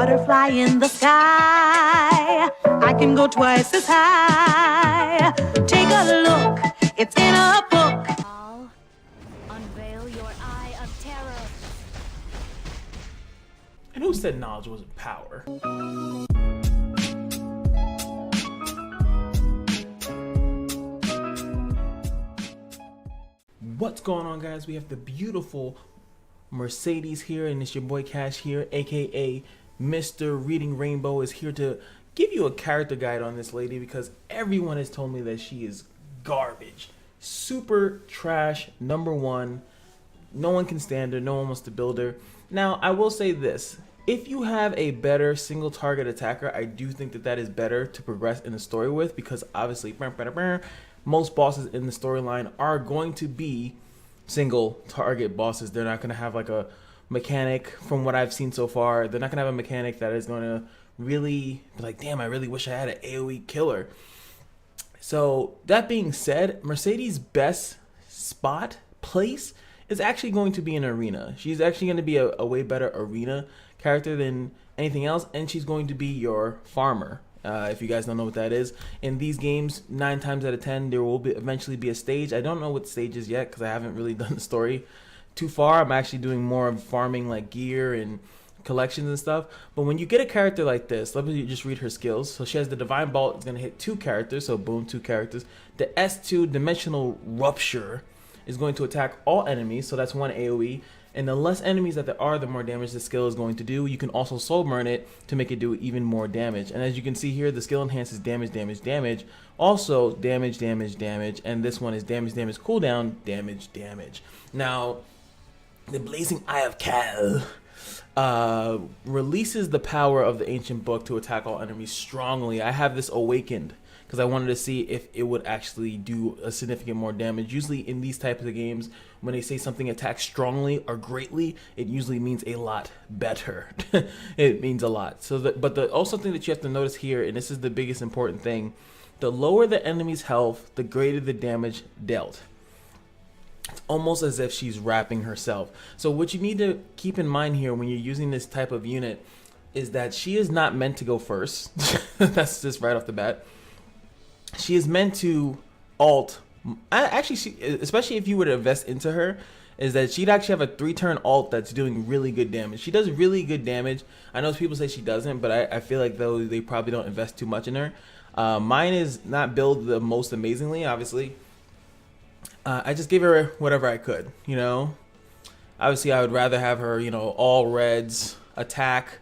butterfly in the sky. I can go twice as high. Take a look, it's in a book. I'll unveil your eye of terror. And who said knowledge wasn't power? What's going on, guys? We have the beautiful Mercedes here, and it's your boy Cash here, aka Mr. Reading Rainbow, is here to give you a character guide on this lady because everyone has told me that she is garbage. Super trash, number one. No one can stand her, no one wants to build her. Now, I will say this. If you have a better single target attacker, I do think that that is better to progress in the story with, because obviously most bosses in the storyline are going to be single target bosses. They're not going to have like a mechanic, from what I've seen so far. They're not going to have a mechanic that is going to really be like, damn, I really wish I had an AoE killer. So that being said, Mercedes' best place is actually going to be an arena. She's actually going to be a way better arena character than anything else, and she's going to be your farmer. If you guys don't know what that is, in these games, 9 times out of 10, there will eventually be a stage. I don't know what stage is yet because I haven't really done the story too far. I'm actually doing more of farming, like gear and collections and stuff. But when you get a character like this, let me just read her skills. So she has the Divine Bolt. It's going to hit 2 characters, so boom, 2 characters. The S2 Dimensional Rupture is going to attack all enemies, so that's 1 AoE. And the less enemies that there are, the more damage the skill is going to do. You can also soul burn it to make it do even more damage. And as you can see here, the skill enhances damage, damage, damage. Also damage, damage, damage. And this one is damage, damage, cooldown, damage, damage. Now, the Blazing Eye of Kal releases the power of the Ancient Book to attack all enemies strongly. I have this awakened because I wanted to see if it would actually do a significant more damage. Usually in these types of games, when they say something attacks strongly or greatly, it usually means a lot better. It means a lot. So, but the also thing that you have to notice here, and this is the biggest important thing, the lower the enemy's health, the greater the damage dealt. It's almost as if she's wrapping herself. So what you need to keep in mind here when you're using this type of unit is that she is not meant to go first. That's just right off the bat. She is meant to ult. Actually, especially if you were to invest into her, is that she'd actually have a 3-turn ult that's doing really good damage. She does really good damage. I know people say she doesn't, but I feel like though they probably don't invest too much in her. Mine is not built the most amazingly, obviously. I just gave her whatever I could, you know. Obviously, I would rather have her, you know, all reds, attack.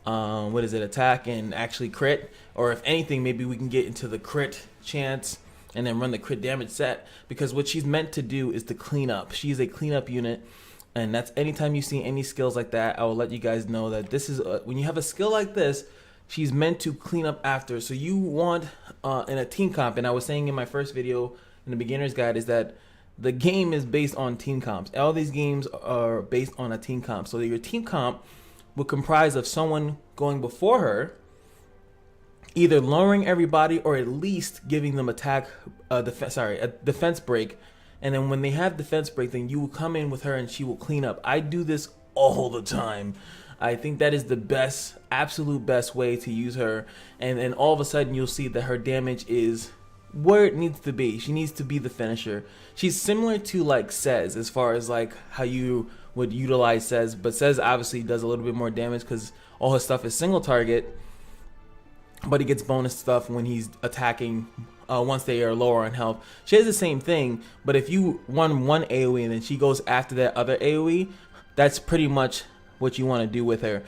Attack and actually crit, or if anything, maybe we can get into the crit chance and then run the crit damage set, because what she's meant to do is to clean up. She's a cleanup unit, and that's anytime you see any skills like that, I will let you guys know that this is when you have a skill like this, she's meant to clean up after. So you want in a team comp, and I was saying in my first video in the beginner's guide, is that the game is based on team comps. All these games are based on a team comp, so that your team comp will comprise of someone going before her, either lowering everybody or at least giving them a defense break. And then when they have defense break, then you will come in with her and she will clean up. I do this all the time. I think that is the best, absolute best way to use her. And then all of a sudden you'll see that her damage is where it needs to be. She needs to be the finisher. She's similar to like Sez as far as like how you would utilize Sez, but Sez obviously does a little bit more damage because all his stuff is single target, but he gets bonus stuff when he's attacking once they are lower on health. She has the same thing, but if you run one AoE and then she goes after that other AoE, that's pretty much what you want to do with her.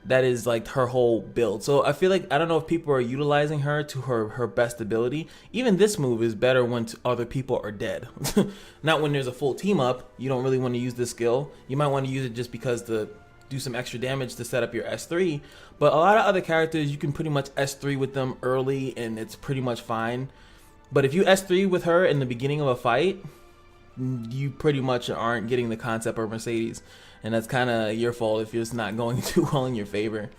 That is like her whole build. So I feel like, I don't know if people are utilizing her to her best ability. Even this move is better when other people are dead. Not when there's a full team up. You don't really want to use this skill. You might want to use it just because to do some extra damage to set up your S3. But a lot of other characters, you can pretty much S3 with them early and it's pretty much fine. But if you S3 with her in the beginning of a fight, you pretty much aren't getting the concept of Mercedes. And that's kind of your fault if it's not going too well in your favor.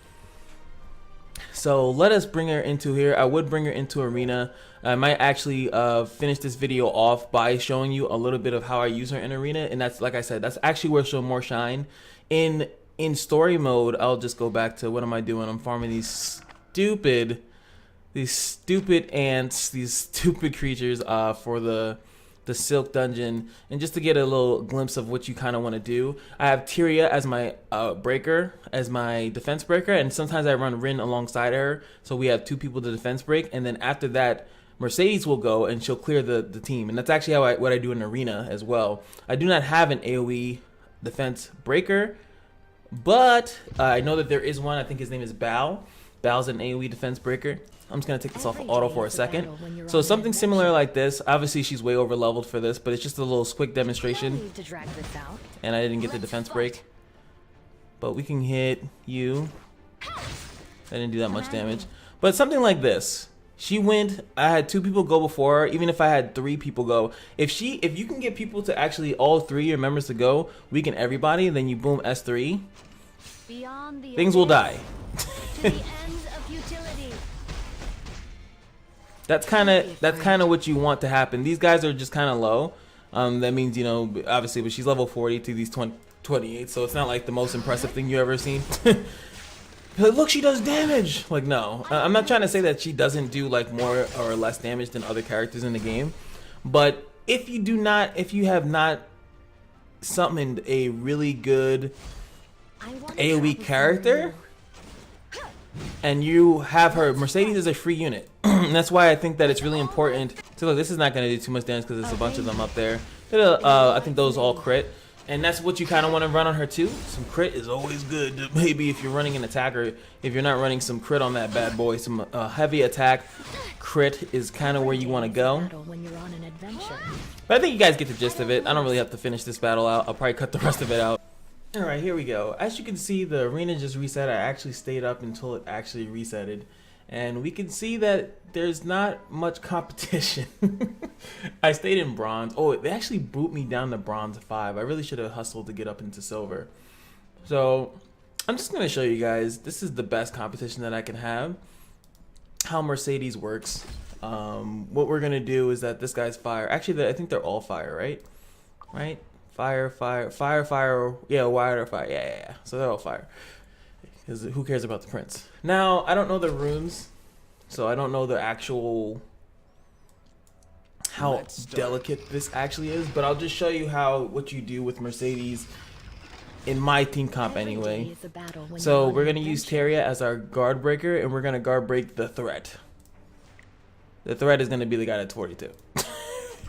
So let us bring her into here. I would bring her into Arena. I might actually finish this video off by showing you a little bit of how I use her in Arena. And that's, like I said, that's actually where she'll more shine. In in story mode, I'll just go back to what am I doing? I'm farming these stupid ants, these stupid creatures for the silk dungeon, and just to get a little glimpse of what you kind of want to do. I have Tyria as my breaker, as my defense breaker, and sometimes I run Rin alongside her, so we have 2 people to defense break, and then after that Mercedes will go and she'll clear the team. And that's actually how what I do in arena as well. I do not have an AoE defense breaker, but I know that there is one. I think his name is Bao. Bao's an AoE defense breaker. I'm just going to take this off of auto for a second. So something similar like this. Obviously she's way over leveled for this, but it's just a little quick demonstration. And I didn't get the defense break. But we can hit you. I didn't do that much damage. But something like this. She went, I had 2 people go before her, even if I had 3 people go. If you can get people to actually, all 3 of your members to go, weaken everybody, then you boom S3, things will die. That's kind of what you want to happen. These guys are just kind of low. That means, you know, obviously, but she's level 40 to these 28, so it's not like the most impressive thing you ever seen. Like, look, she does damage. Like, no, I'm not trying to say that she doesn't do like more or less damage than other characters in the game, but if you have not summoned a really good AoE character, and you have her, Mercedes is a free unit. And that's why I think that it's really important. So look, this is not going to do too much damage because there's a bunch of them up there. I think those all crit. And that's what you kind of want to run on her too. Some crit is always good. Maybe if you're running an attacker, if you're not running some crit on that bad boy, some heavy attack, crit is kind of where you want to go. But I think you guys get the gist of it. I don't really have to finish this battle out. I'll probably cut the rest of it out. Alright, here we go. As you can see, the arena just reset. I actually stayed up until it actually resetted. And we can see that there's not much competition. I stayed in bronze. Oh, they actually boot me down to bronze 5. I really should have hustled to get up into silver. So I'm just going to show you guys. This is the best competition that I can have. How Mercedes works. What we're going to do is that this guy's fire. Actually, I think they're all fire, right? Right? Fire, fire, fire, fire. Yeah, water, fire. Yeah. So they're all fire. Because who cares about the prince? Now, I don't know the runes, so I don't know the actual how delicate this actually is, but I'll just show you what you do with Mercedes in my team comp anyway. So we're going to use Tyria as our guard breaker, and we're going to guard break the threat. The threat is going to be the guy that's 42.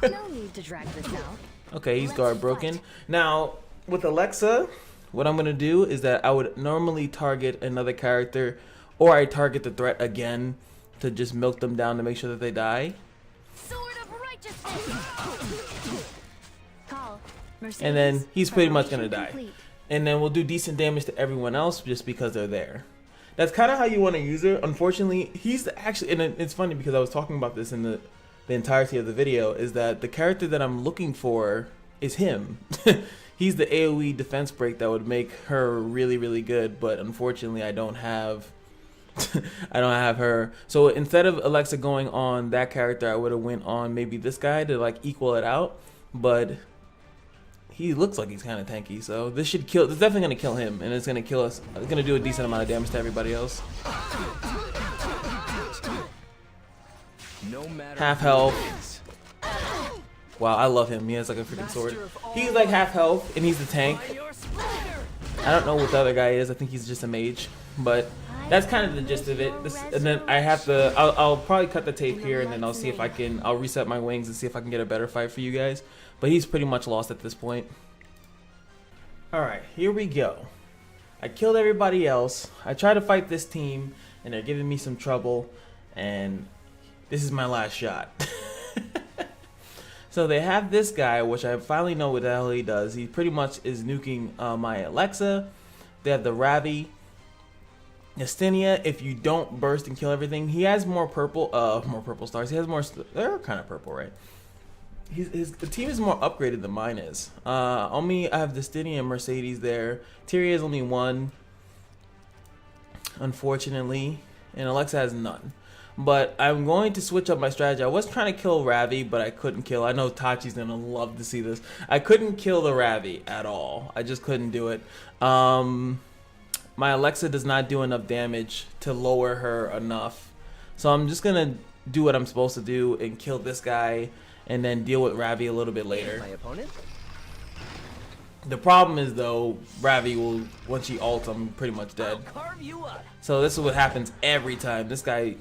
No need to drag this out. Okay, he's guard broken. Now, with Alexa, what I'm going to do is that I would normally target another character, or I target the threat again to just milk them down to make sure that they die. Sword of righteousness. Call. Mercedes, and then he's pretty much going to die. complete. And then we'll do decent damage to everyone else just because they're there. That's kind of how you want to use her. Unfortunately, he's actually, and it's funny because I was talking about this in the entirety of the video, is that the character that I'm looking for is him. He's the AoE defense break that would make her really, really good, but unfortunately I don't have I don't have her. So instead of Alexa going on that character, I would have went on maybe this guy to like equal it out, but he looks like he's kind of tanky, so this should kill. It's definitely going to kill him, and it's going to kill us. It's going to do a decent amount of damage to everybody else. Half health. Wow, I love him. He has like a freaking sword. He's like half health, and he's the tank. I don't know what the other guy is. I think he's just a mage, but that's kind of the gist of it. And then I have to. I'll probably cut the tape here, and then I'll see if I can. I'll reset my wings and see if I can get a better fight for you guys. But he's pretty much lost at this point. All right, here we go. I killed everybody else. I try to fight this team, and they're giving me some trouble. And this is my last shot. So they have this guy, which I finally know what the hell he does. He pretty much is nuking my Alexa. They have the Ravi. Yastinia, if you don't burst and kill everything, he has more purple stars. He has more, they're kind of purple, right? The team is more upgraded than mine is. On me, I have Destiny and Mercedes there. Tyria is only 1, unfortunately, and Alexa has none. But I'm going to switch up my strategy. I was trying to kill Ravi, but I couldn't kill. I know Tachi's gonna love to see this. I couldn't kill the Ravi at all. I just couldn't do it. my Alexa does not do enough damage to lower her enough. So I'm just gonna do what I'm supposed to do and kill this guy and then deal with Ravi a little bit later. My opponent? The problem is though, Ravi will, once she ults, I'm pretty much dead. Carve you up. So this is what happens every time. This guy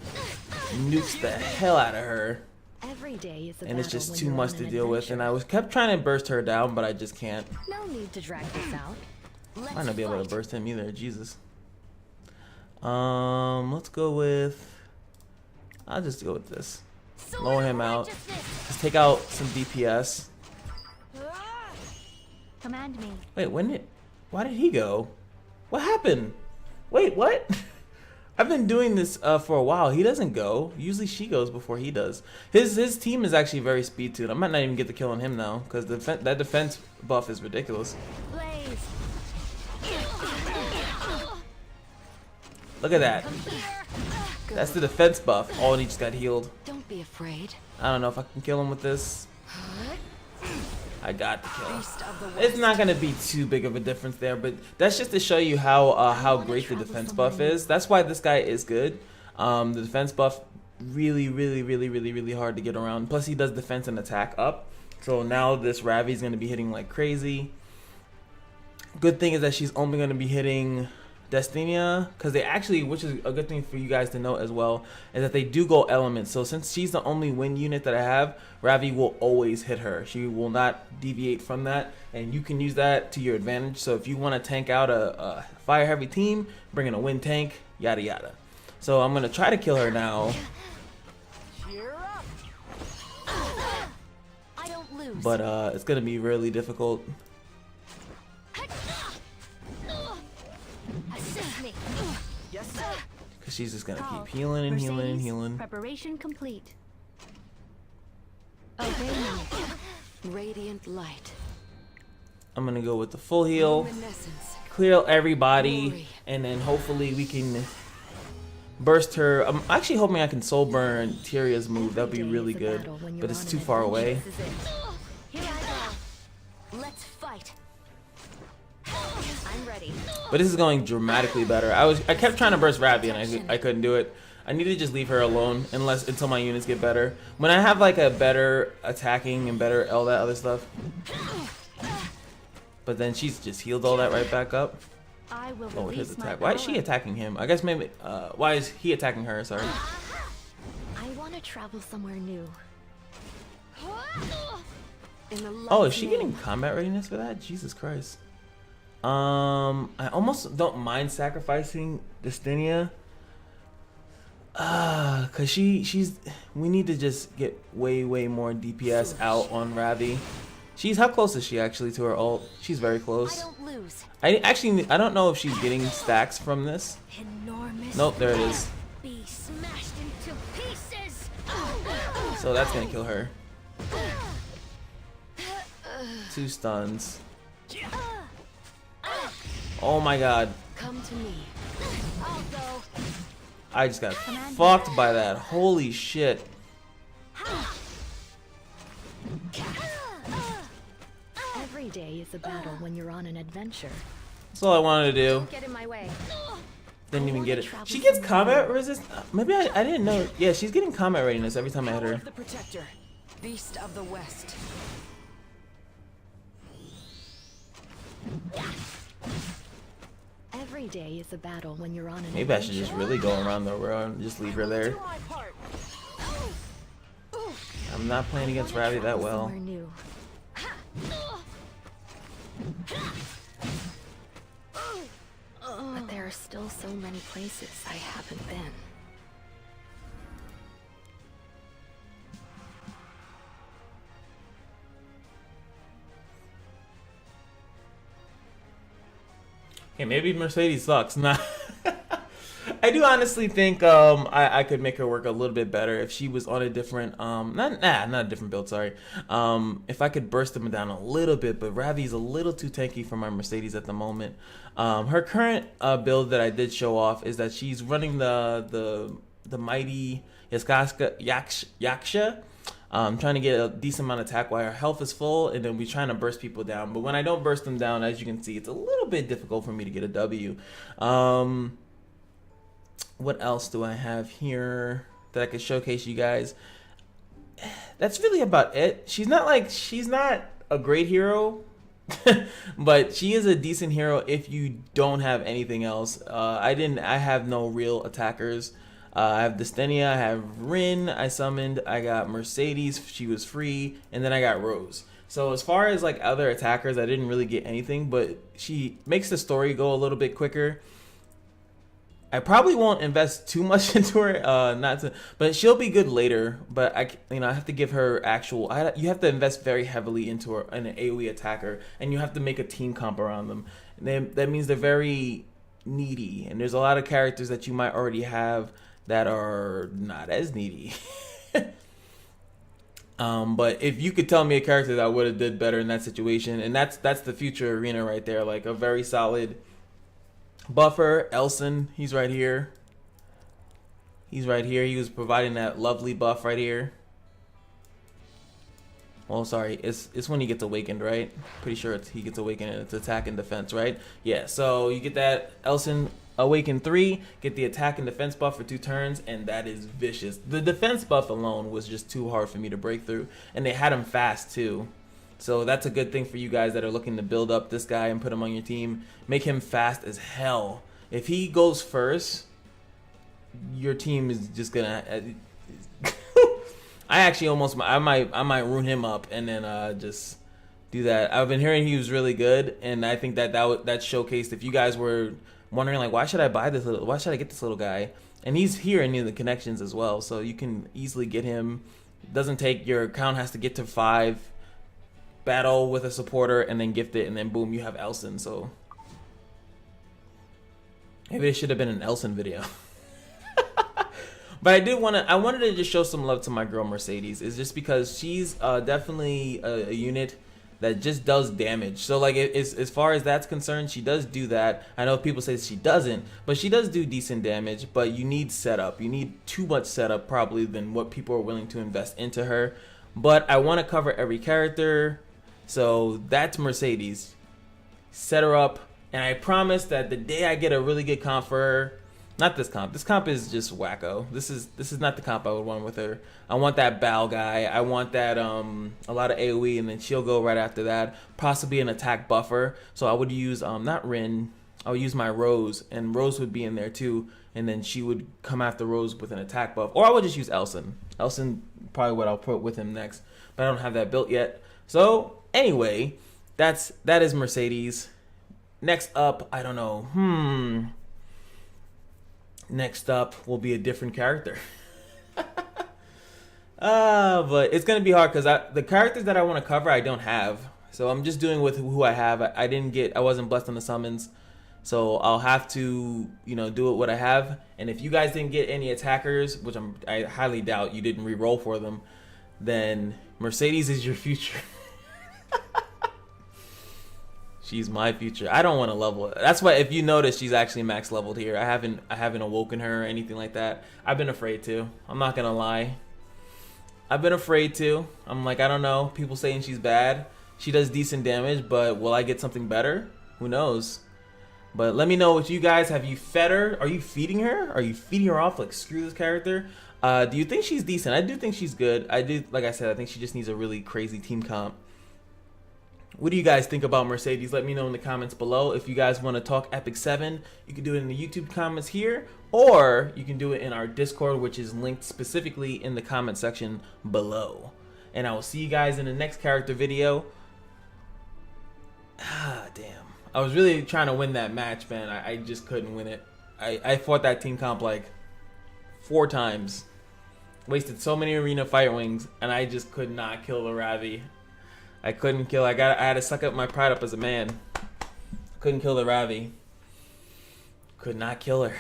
nukes the hell out of her. Every day is a And it's battle just when too you're much on to an deal with. adventure. And I was kept trying to burst her down, but I just can't. No need to drag this out. I might not be able to burst him either. Jesus. Let's go with. I'll just go with this. Lower him out. Just take out some DPS. Command me. Wait, why did he go? What happened? Wait, what? I've been doing this for a while. He doesn't go. Usually she goes before he does. His team is actually very speed tuned. I might not even get the kill on him now because that defense buff is ridiculous. Blaze. Look at that. That's the defense buff. Oh, and he just got healed. Don't be afraid. I don't know if I can kill him with this. I got the kill. Beast of the West. It's not gonna be too big of a difference there, but that's just to show you how great the defense buff is. That's why this guy is good. The defense buff really hard to get around. Plus he does defense and attack up. So now this Ravi's gonna be hitting like crazy. Good thing is that she's only gonna be hitting Destinia, because they actually, which is a good thing for you guys to know as well, is that they do go elements. So since she's the only wind unit that I have, Ravi will always hit her. She will not deviate from that, and you can use that to your advantage. So if you want to tank out a fire heavy team, bring in a wind tank, yada yada. So I'm gonna try to kill her now, Cheer up. I don't lose. but it's gonna be really difficult. Assist me. Yes, sir. Because she's just gonna Call. keep healing and healing and Mercedes, healing. Preparation complete. Obey me. Radiant light. I'm gonna go with the full heal, Luminescence. clear everybody, and then hopefully we can burst her. I'm actually hoping I can soul burn Tyria's move. That'd be really good, but it's too far away. This is it. Here I go. Let's fight. I'm ready. But this is going dramatically better. I kept trying to burst Ravi and I couldn't do it. I need to just leave her alone until my units get better. When I have like a better attacking and better all that other stuff. But then she's just healed all that right back up. I will Oh, his release my attack. Why is she power. attacking him? I guess maybe why is he attacking her? Sorry. I want to travel somewhere new. In the Oh, is light's she name. getting combat readiness for that? Jesus Christ. I almost don't mind sacrificing Destinia. Cause she's we need to just get way more DPS out on Ravi. How close is she actually to her ult? She's very I close. don't lose. I don't know if she's getting stacks from this. Enormous. Nope, there it is. Be smashed into pieces. So that's gonna kill her. 2 stuns. Oh my god. Come to me. I'll go. I just got fucked by that. Holy shit. Every day is a battle when you're on an adventure. That's all I wanted to do. Don't get in my way. Didn't even get it. She gets combat resist. Maybe I didn't know. Yeah, she's getting combat readiness every time I hit Power her. of the Protector. Beast of the West. Every day is a battle when you're on an Maybe I should adventure. just really go around the world and just leave her there. Do my part. I'm not playing against Ravi that Travel well. somewhere new. But there are still so many places I haven't been. Okay, maybe Mercedes sucks. Nah. I do honestly think I could make her work a little bit better if she was on a different not a different build, sorry. If I could burst them down a little bit, but Ravi's a little too tanky for my Mercedes at the moment. Her current build that I did show off is that she's running the mighty Yaksha. Trying to get a decent amount of attack while our health is full, and then we're trying to burst people down. But when I don't burst them down, as you can see, it's a little bit difficult for me to get a W. What else do I have here that I could showcase you guys? That's really about it. She's not a great hero, but she is a decent hero if you don't have anything else. I have no real attackers. I have Destenia, I have Rin, I summoned, I got Mercedes, she was free, and then I got Rose. So as far as like other attackers, I didn't really get anything, but she makes the story go a little bit quicker. I probably won't invest too much into her, but she'll be good later. But I have to give her you have to invest very heavily into her, an AoE attacker, and you have to make a team comp around them. And that means they're very needy, and there's a lot of characters that you might already have that are not as needy. But if you could tell me a character that would have did better in that situation, and that's the future arena right there, like a very solid buffer. Elson, he's right here. He was providing that lovely buff right here. Well, sorry, it's when he gets awakened, right? Pretty sure he gets awakened and it's attack and defense, right? Yeah, so you get that Elson awaken 3, get the attack and defense buff for 2 turns, and that is vicious. The defense buff alone was just too hard for me to break through, and they had him fast too. So that's a good thing for you guys that are looking to build up this guy and put him on your team. Make him fast as hell. If he goes first, your team is just gonna. I might ruin him up and then just do that. I've been hearing he was really good, and I think that showcased. If you guys were wondering like, why should I get this little guy? And he's here in the connections as well, so you can easily get him. Doesn't take your count has to get to 5. Battle with a supporter and then gift it, and then boom, you have Elson. So maybe it should have been an Elson video. But I wanted to just show some love to my girl Mercedes. Is just because she's definitely a unit that just does damage. So like as far as that's concerned, she does do that. I know people say she doesn't, but she does do decent damage. But you need setup. You need too much setup probably than what people are willing to invest into her. But I want to cover every character. So that's Mercedes. Set her up, and I promise that the day I get a really good comp for her, not this comp. This comp is just wacko. This is not the comp I would want with her. I want that Bao guy. I want that a lot of AoE, and then she'll go right after that. Possibly an attack buffer. So I would use not Rin. I would use my Rose, and Rose would be in there too, and then she would come after Rose with an attack buff. Or I would just use Elson. Elson probably what I'll put with him next, but I don't have that built yet. So anyway, that is Mercedes. Next up, I don't know. Next up will be a different character. But it's gonna be hard because the characters that I want to cover I don't have. So I'm just doing with who I have. I wasn't blessed on the summons. So I'll have to, do it what I have. And if you guys didn't get any attackers, which I highly doubt you didn't re-roll for them, then Mercedes is your future. She's my future. I don't want to level it. That's why if you notice she's actually max leveled here. I haven't awoken her or anything like that. I've been afraid to. I'm not gonna lie. I've been afraid to. I'm like, I don't know. People saying she's bad. She does decent damage, but will I get something better? Who knows? But let me know what you guys have. You fed her? Are you feeding her? Are you feeding her off like screw this character? Do you think she's decent? I do think she's good. Like I said, I think she just needs a really crazy team comp. What do you guys think about Mercedes? Let me know in the comments below. If you guys want to talk Epic 7, you can do it in the YouTube comments here, or you can do it in our Discord, which is linked specifically in the comment section below. And I will see you guys in the next character video. Damn. I was really trying to win that match, man. I just couldn't win it. I fought that team comp like 4 times. Wasted so many arena fire wings, and I just could not kill the Ravi. I couldn't kill. I had to suck up my pride up as a man. Couldn't kill the Ravi. Could not kill her.